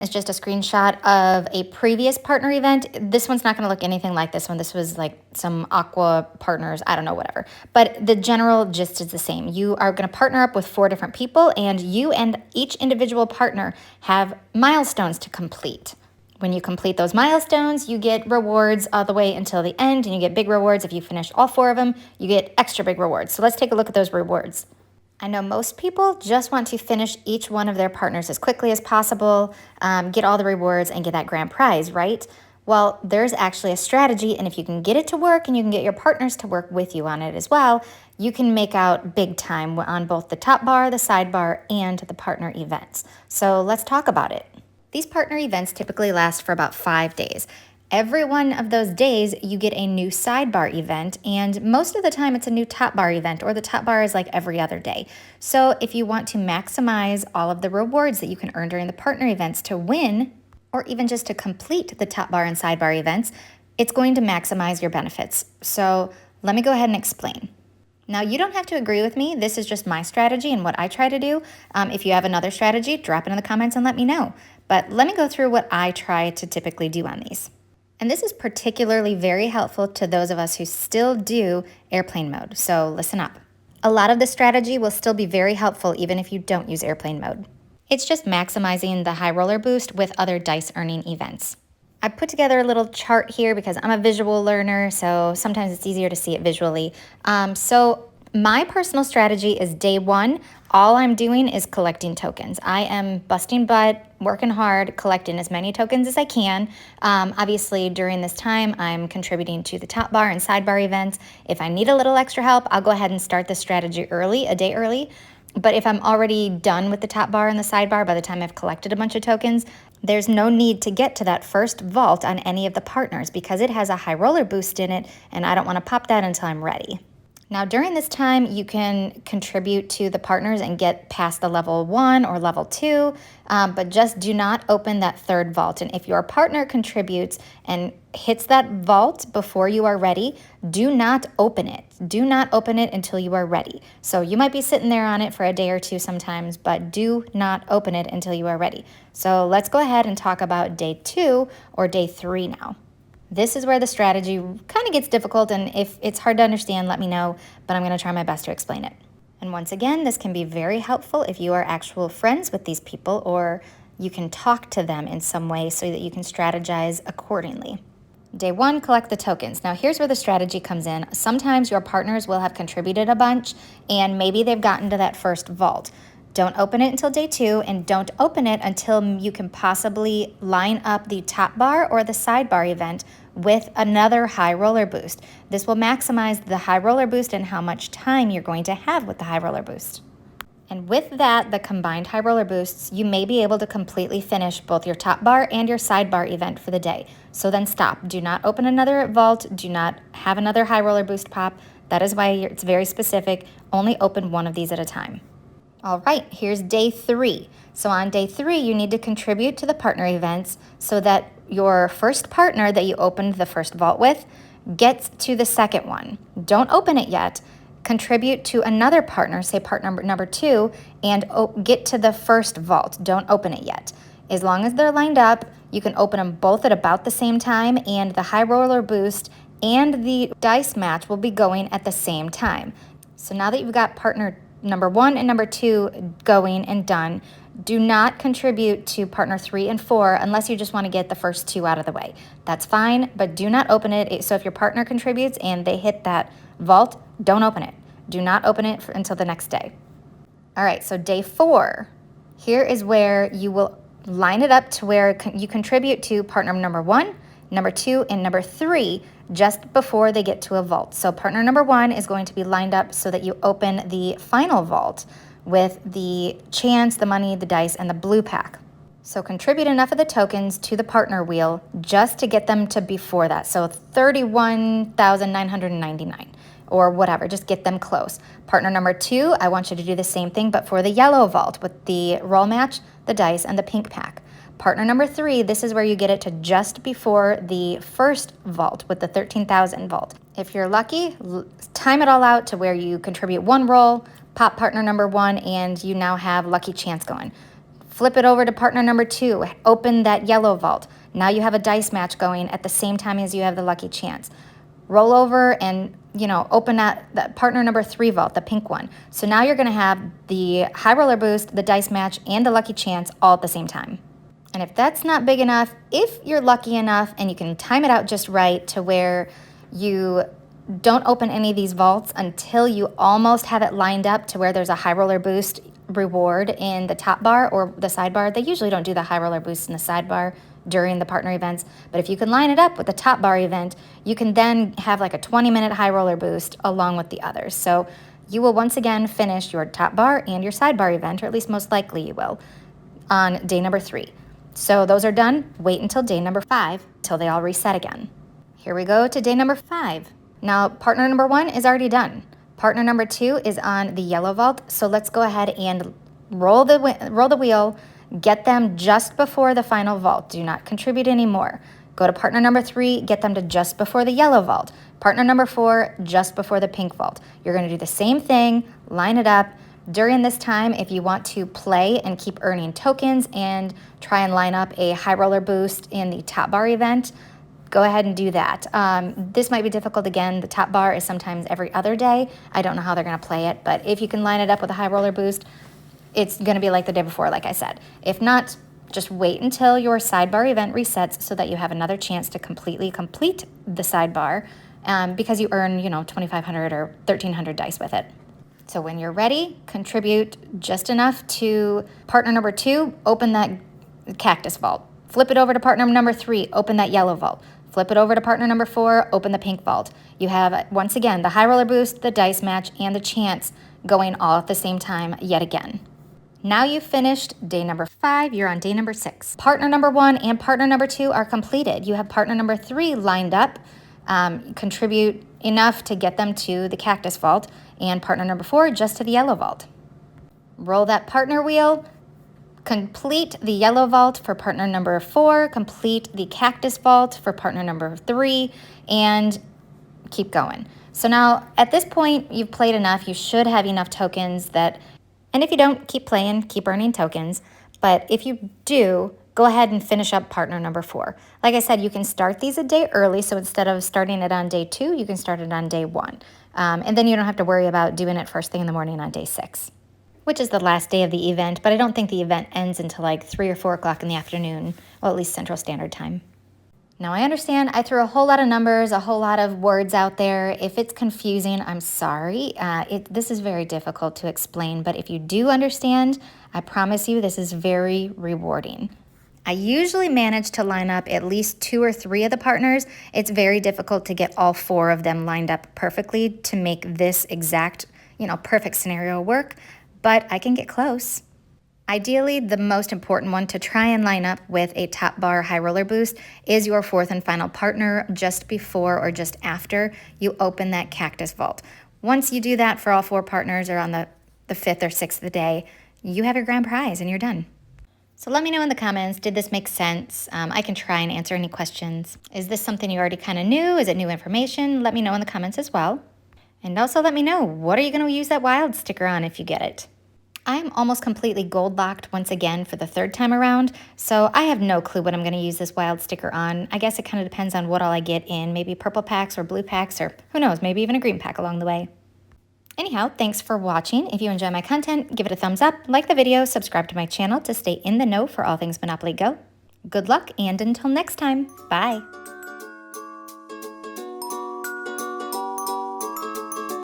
It's just a screenshot of a previous partner event. This one's not going to look anything like this one. This was like some aqua partners, I don't know, whatever. But the general gist is the same. You are going to partner up with 4 different people, and you and each individual partner have milestones to complete. When you complete those milestones, you get rewards all the way until the end, and you get big rewards. If you finish all 4 of them, you get extra big rewards. So let's take a look at those rewards. I know most people just want to finish each one of their partners as quickly as possible, get all the rewards, and get that grand prize, right? Well, there's actually a strategy, and if you can get it to work and you can get your partners to work with you on it as well, you can make out big time on both the top bar, the sidebar, and the partner events. So let's talk about it. These partner events typically last for about 5 days. Every one of those days, you get a new sidebar event, and most of the time it's a new top bar event, or the top bar is like every other day. So if you want to maximize all of the rewards that you can earn during the partner events to win, or even just to complete the top bar and sidebar events, it's going to maximize your benefits. So let me go ahead and explain. Now, you don't have to agree with me. This is just my strategy and what I try to do. If you have another strategy, drop it in the comments and let me know. But let me go through what I try to typically do on these. And this is particularly very helpful to those of us who still do airplane mode, so listen up. A lot of this strategy will still be very helpful even if you don't use airplane mode. It's just maximizing the high roller boost with other dice earning events. I put together a little chart here because I'm a visual learner, so sometimes it's easier to see it visually. So my personal strategy is day 1, all I'm doing is collecting tokens. I am busting butt, working hard, collecting as many tokens as I can. Obviously, during this time, I'm contributing to the top bar and sidebar events. If I need a little extra help, I'll go ahead and start the strategy early, a day early. But if I'm already done with the top bar and the sidebar by the time I've collected a bunch of tokens, there's no need to get to that first vault on any of the partners because it has a high roller boost in it, and I don't want to pop that until I'm ready. Now, during this time, you can contribute to the partners and get past the level 1 or level 2, but just do not open that third vault. And if your partner contributes and hits that vault before you are ready, do not open it. Do not open it until you are ready. So you might be sitting there on it for a day or two sometimes, but do not open it until you are ready. So let's go ahead and talk about day 2 or day 3 now. This is where the strategy kind of gets difficult, and if it's hard to understand, let me know, but I'm going to try my best to explain it. And once again, this can be very helpful if you are actual friends with these people, or you can talk to them in some way so that you can strategize accordingly. Day 1, collect the tokens. Now here's where the strategy comes in. Sometimes your partners will have contributed a bunch, and maybe they've gotten to that first vault. Don't open it until day 2, and don't open it until you can possibly line up the top bar or the sidebar event with another high roller boost. This will maximize the high roller boost and how much time you're going to have with the high roller boost. And with that, the combined high roller boosts, you may be able to completely finish both your top bar and your sidebar event for the day. So then stop. Do not open another vault. Do not have another high roller boost pop. That is why it's very specific. Only open one of these at a time. All right, here's day 3. So on day 3, you need to contribute to the partner events so that your first partner that you opened the first vault with gets to the second one. Don't open it yet. Contribute to another partner, say partner number 2, and get to the first vault. Don't open it yet. As long as they're lined up, you can open them both at about the same time, and the high roller boost and the dice match will be going at the same time. So now that you've got partner number 1 and number 2 going and done, do not contribute to partner 3 and 4 unless you just want to get the first 2 out of the way. That's fine, but do not open it. So if your partner contributes and they hit that vault, don't open it. Do not open it until the next day. All right, so day 4, here is where you will line it up to where you contribute to partner number 1, number 2, and number 3 just before they get to a vault. So partner number 1 is going to be lined up so that you open the final vault with the chance, the money, the dice, and the blue pack. So contribute enough of the tokens to the partner wheel just to get them to before that. So 31,999 or whatever, just get them close. Partner number 2, I want you to do the same thing, but for the yellow vault with the roll match, the dice, and the pink pack. Partner number 3, this is where you get it to just before the first vault with the 13,000 vault. If you're lucky, time it all out to where you contribute 1 roll, pop partner number 1, and you now have lucky chance going. Flip it over to partner number 2. Open that yellow vault. Now you have a dice match going at the same time as you have the lucky chance. Roll over and, open that partner number 3 vault, the pink one. So now you're going to have the high roller boost, the dice match, and the lucky chance all at the same time. And if that's not big enough, if you're lucky enough and you can time it out just right to where you don't open any of these vaults until you almost have it lined up to where there's a high roller boost reward in the top bar or the sidebar. They usually don't do the high roller boost in the sidebar during the partner events, but if you can line it up with the top bar event, you can then have like a 20-minute high roller boost along with the others. So you will once again finish your top bar and your sidebar event, or at least most likely you will, on day number 3. So those are done. Wait until day number 5 till they all reset again. Here we go to day number 5. Now partner number 1 is already done. Partner number 2 is on the yellow vault. So let's go ahead and roll the wheel, get them just before the final vault. Do not contribute anymore. Go to partner number 3, get them to just before the yellow vault. Partner number 4, just before the pink vault. You're going to do the same thing, line it up. During this time, if you want to play and keep earning tokens and try and line up a high roller boost in the top bar event, go ahead and do that. This might be difficult again. The top bar is sometimes every other day. I don't know how they're going to play it, but if you can line it up with a high roller boost, it's going to be like the day before, like I said. If not, just wait until your sidebar event resets so that you have another chance to completely complete the sidebar because you earn, 2,500 or 1,300 dice with it. So when you're ready, contribute just enough to partner number 2, open that cactus vault. Flip it over to partner number 3, open that yellow vault. Flip it over to partner number 4, open the pink vault. You have, once again, the high roller boost, the dice match, and the chance going all at the same time yet again. Now you've finished day number 5, you're on day number 6. Partner number 1 and partner number 2 are completed. You have partner number 3 lined up, contribute enough to get them to the cactus vault, and partner number 4 just to the yellow vault. Roll that partner wheel, complete the yellow vault for partner number 4, complete the cactus vault for partner number 3, and keep going. So now at this point, you've played enough. You should have enough tokens that, and if you don't, keep playing, keep earning tokens. But if you do, go ahead and finish up partner number 4. Like I said, you can start these a day early. So instead of starting it on day 2, you can start it on day 1. And then you don't have to worry about doing it first thing in the morning on day 6, which is the last day of the event. But I don't think the event ends until like 3 or 4 o'clock in the afternoon, well, at least Central Standard Time. Now, I understand I threw a whole lot of numbers, a whole lot of words out there. If it's confusing, I'm sorry. This is very difficult to explain, but if you do understand, I promise you this is very rewarding. I usually manage to line up at least 2 or 3 of the partners. It's very difficult to get all 4 of them lined up perfectly to make this exact, perfect scenario work, but I can get close. Ideally, the most important one to try and line up with a top bar high roller boost is your 4th and final partner just before or just after you open that cactus vault. Once you do that for all 4 partners or on the 5th or 6th of the day, you have your grand prize and you're done. So let me know in the comments, did this make sense? I can try and answer any questions. Is this something you already kind of knew? Is it new information? Let me know in the comments as well. And also let me know, what are you going to use that wild sticker on if you get it? I'm almost completely gold locked once again for the 3rd time around, so I have no clue what I'm going to use this wild sticker on. I guess it kind of depends on what all I get in, maybe purple packs or blue packs, or who knows, maybe even a green pack along the way. Anyhow, thanks for watching. If you enjoy my content, give it a thumbs up, like the video, subscribe to my channel to stay in the know for all things Monopoly Go. Good luck, and until next time, bye!